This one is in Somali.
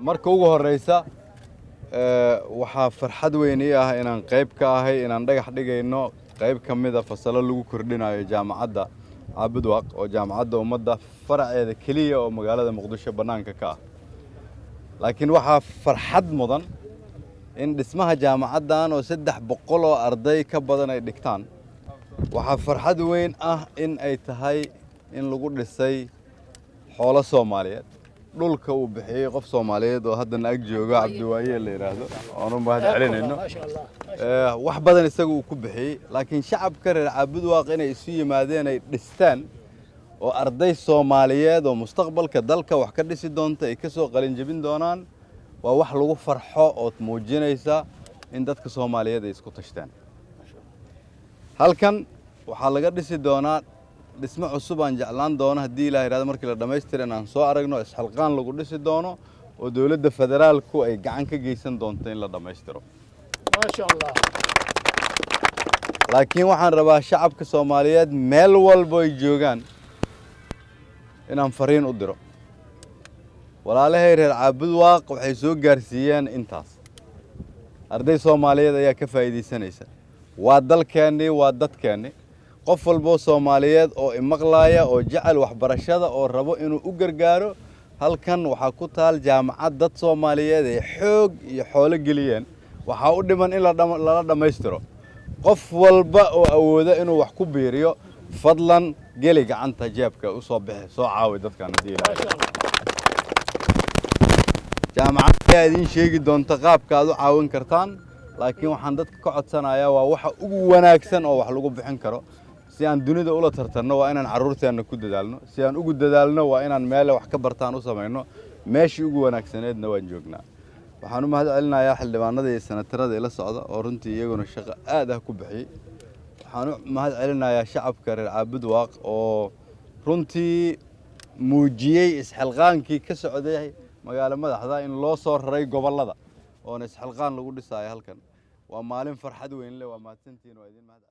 marka ugu horeysa waxaa farxad weyn ii ah inaan qayb ka ahay inaan dhagax dhigayno qayb ka mid ah fasalo lagu kordhinayo jaamacadda Caabudwaaq oo jaamacadda ummadda faraceeda kaliya oo magaalada Muqdisho banaanka ka ah laakiin waxaa farxad mudan in dhismaha jaamacaddan oo 300 oo arday ka badan ay dhigtaan waxaa farxad weyn ah in ay tahay in lagu dhisay xoolo Soomaaliyeed dhulka uu bixiyay qof Soomaaliyeed oo hadda ag jooga Cabdiwaaye la yiraahdo oo mahad celinayno wax badan isagu uu ku bixiyay laakiin shacabka reer Caabudwaaq inay isu yimaadeen ay dhistaan oo arday Soomaaliyeed oo mustaqbalka dalka wax ka dhisi doonta ay ka soo qalin jabin doonaan waa wax lagu farxo oo muujinaysa in dadka Soomaaliyeed ay isku tashtaan halkan waxaa laga dhisi doonaa dhismo cusub aan jeclaan doono haddii Ilaahay yiraahdo markii la dhameystiro aan soo aragno isxilqaan lagu dhisi doono oo dawladda federaalku ay gacan ka geysan doonto in la dhameystiro ma sha Allah laakiin waxaan rabaa shacabka Soomaaliyeed meel walba ay joogaan inaan fariin u diro walaalahay reer Caabudwaaq waxay soo gaarsiiyeen intaas arday Soomaaliyeed ayaa ka faa'iideysanaysa waa dalkeennii waa dadkeennii qof walba Soomaaliyeed oo imaqlaaya oo jecel waxbarashada oo rabo inuu u gargaaro halkan waxa ku taal jaamacad dad Soomaaliyeed ay xoog iyo xoolo geliyeen waxa u dhiman in la dhameystiro qof walba oo awooda inuu wax ku biiriyo fadlan gali gacanta jeebka u soo bixi soo caawi dadkan hadii Ilaahay jaamacadda ay idin sheegi doonto qaabka aad u caawin kartaan laakiin waxaan dadka ka codsanayaa waa waxa ugu wanaagsan oo wax lagu bixin karo si aan dunida ula tartanno waa inaan caruurteena ku dadaalno si aan ugu dadaalno waa inaan meel wax ka bartaan u sameeyno meeshii ugu wanaagsaneedna waan joognaa waxaan u mahad celinayaa xildhibaanada iyo senatarada ila socda oo runtii iyaguna shaqo aad ah ku bixiyay waxaan u mahad celinayaa shacabka reer Caabudwaaq oo runtii muujiyay isxilqaankii ka socday magaalo madaxda in loo soo raray gobolada oo isxilqaan lagu dhisay halkan waa maalin farxad weyn leh waa mahadsantiin oo idin mahad